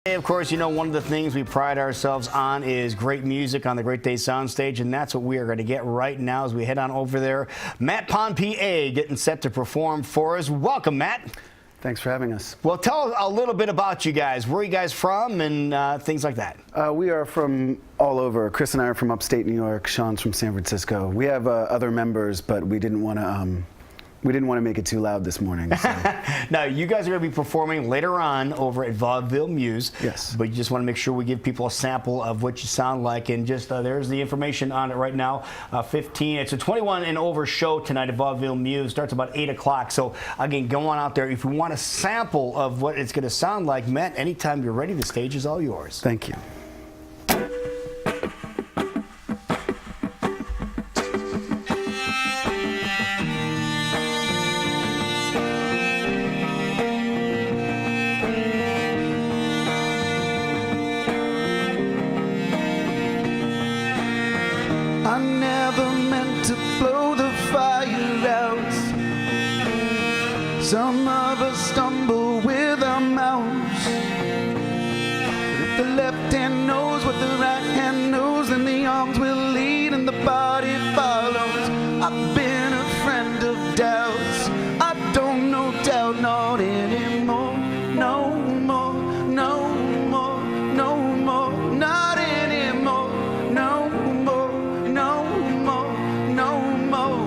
Of course, you know, one of the things we pride ourselves on is great music on the Great Day Soundstage, and that's what we are going to get right now as we head on over there. Matt Pond, PA, getting set to perform for us. Welcome, Matt. Thanks for having us. Well, tell us a little bit about you guys. Where are you guys from and things like that? We are from all over. Chris and I are from upstate New York. Sean's from San Francisco. We have other members, but we didn't want to make it too loud this morning. So. Now, you guys are going to be performing later on over at Vaudeville Muse. Yes. But you just want to make sure we give people a sample of what you sound like. And just there's the information on it right now. It's a 21 and over show tonight at Vaudeville Muse. Starts about 8 o'clock. So, again, go on out there. If you want a sample of what it's going to sound like, Matt, anytime you're ready, the stage is all yours. Thank you. I never meant to blow the fire out. Some of us stumble with our mouths. But if the left hand knows what the right hand knows, then the arms will lead and the body follows. I've been a friend of doubts. I don't know doubt not anymore. No more, no more, no more, not anymore. No more, no more, no more.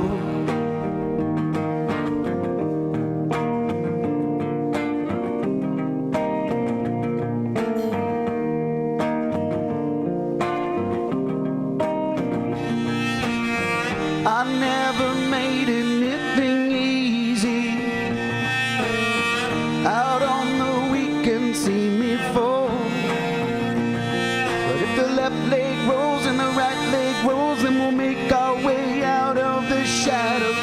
I never made anything easy. Out on the weekend, see me fall. But if the left leg rolls and the right leg rolls, then we'll make our way out of the shadows.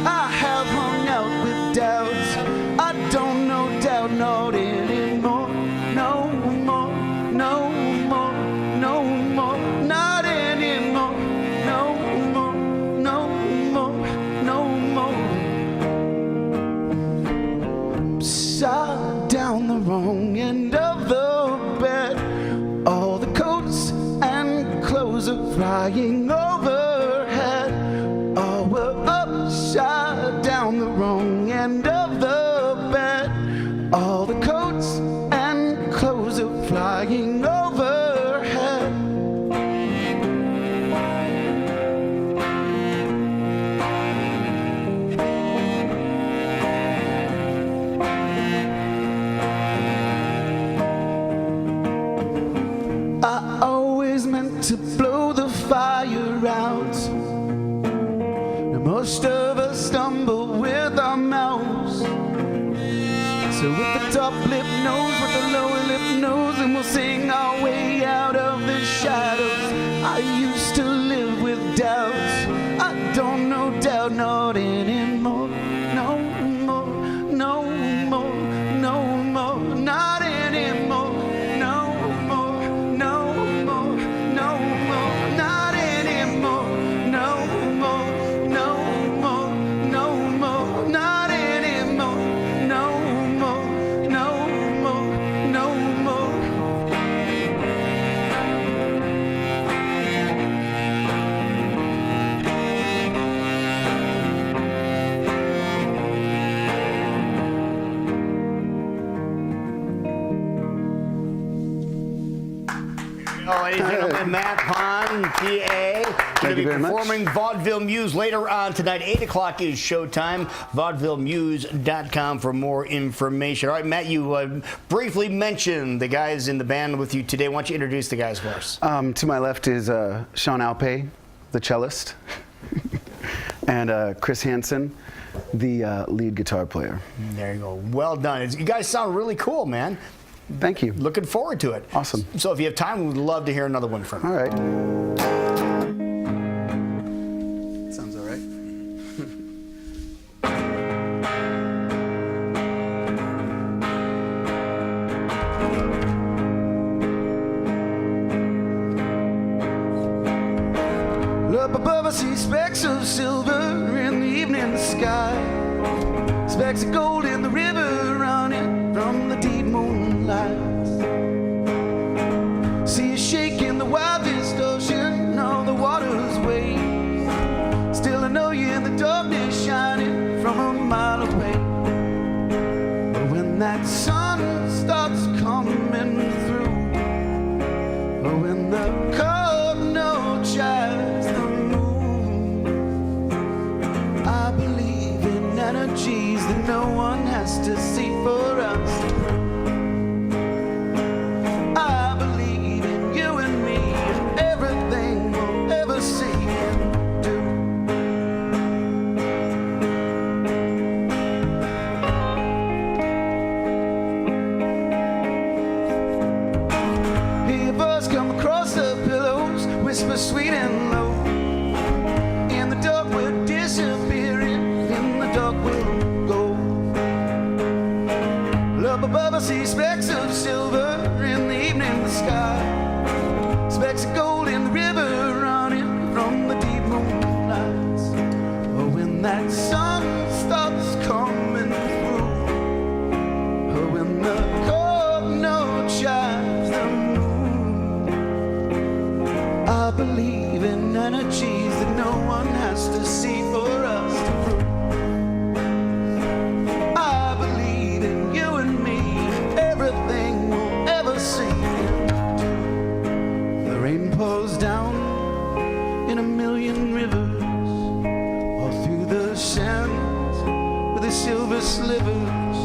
I have hung out with doubts. I don't know doubt not anymore. No more, no more, no more, not anymore. No more, no more, no more. Shot down the wrong end of the bed. All the coats and clothes are flying overhead. Oh, we're upside down the wrong end of the bed. All the coats and clothes are flying overhead. I always meant to blow the fire out. Now most of us stumble with our mouths. So with the top lip knows what the lower lip knows, and we'll sing our way out of the shadows. I used to live with doubts. I don't know doubt not anymore. No more, no more, no more, not anymore. No more, no more, no more, not anymore. No more, no more, no more, not anymore. No more, no more, no more. Ladies and gentlemen, Matt Pond, PA. Thank you very much. Performing Vaudeville Muse later on tonight. 8 o'clock is showtime. VaudevilleMuse.com for more information. All right, Matt, you briefly mentioned the guys in the band with you today. Why don't you introduce the guys for us? To my left is Sean Alpay, the cellist, and Chris Hansen, the lead guitar player. There you go. Well done. You guys sound really cool, man. Thank you. Looking forward to it. Awesome. So if you have time, we'd love to hear another one from you. All right. Sounds all right. Up above I see specks of silver in the evening sky. Specks of gold in the river running from the deep moonlight. shaking the wildest ocean, all the water's waves. Still I know you in the darkness, shining from a mile away. But when that sun starts coming through, or when the cold note shines the moon, I believe in energies that no one has to see for us to prove. I believe in you and me and everything we'll ever see and do. Hear birds come across the pillows, whisper sweet and low. In the dark we're disappearing, in the dark we'll go. Up above I see specks of silver in the evening sky, specks of gold in the river running from the deep moonlights. Oh, when that sun starts coming through, oh, when the cold note chimes the moon, I believe in energies that no one has to see for us to prove. I believe in you and me, everything we'll ever see and do. The rain pours down in a million rivers, all through the sands with the silver slivers,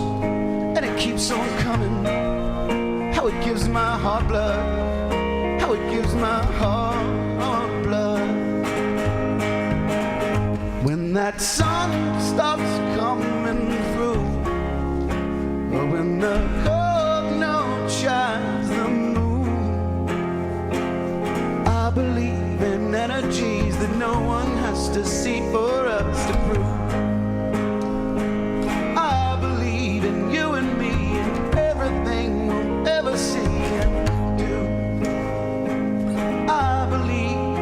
and it keeps on coming. How it gives my heart blood, how it gives my heart blood. When that sun stops coming through, or when the cold note shines the moon, I believe in energies that no one has to see for us to prove. I believe in you and me and everything we'll ever see and do. I believe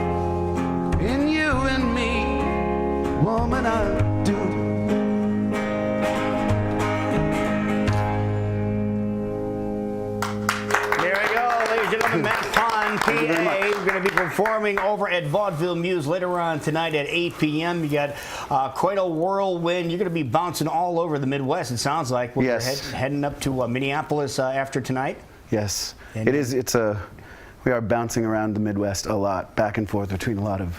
in you and me, woman, I do. There we go, ladies and gentlemen. Matt Pond, PA. We're going to be performing over at Vaudeville Muse later on tonight at 8 p.m. You got quite a whirlwind. You're going to be bouncing all over the Midwest, it sounds like. We're Yes. heading up to Minneapolis after tonight. Yes, And- it is. We are bouncing around the Midwest a lot, back and forth between a lot of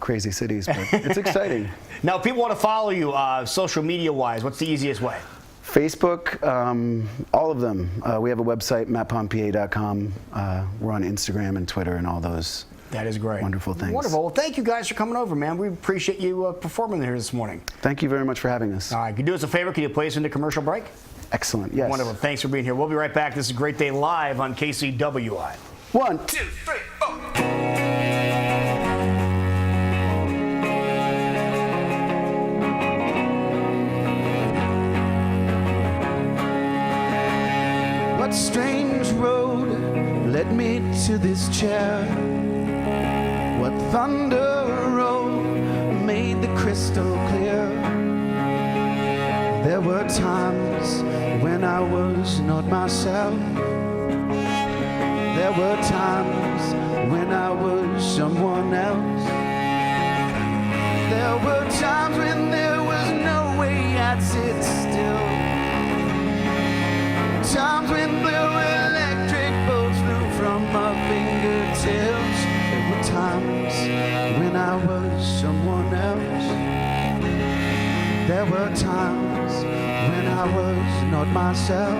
crazy cities, but it's exciting. Now, if people want to follow you social media-wise, what's the easiest way? Facebook, all of them. We have a website, mattpondpa.com. We're on Instagram and Twitter and all those That is great. wonderful things. Wonderful. Well, thank you guys for coming over, man. We appreciate you performing here this morning. Thank you very much for having us. All right, can you do us a favor? Can you play us into commercial break? Excellent, yes. Wonderful. Thanks for being here. We'll be right back. This is Great Day Live on KCWI. 1, 2, 2, 3, 4. What strange road led me to this chair? What thunder rolled made the crystal clear? There were times when I was not myself. There were times when I was someone else. There were times when there was no way I'd sit still. Times when blue electric bolts flew from my fingertips. There were times when I was someone else. There were times when I was not myself.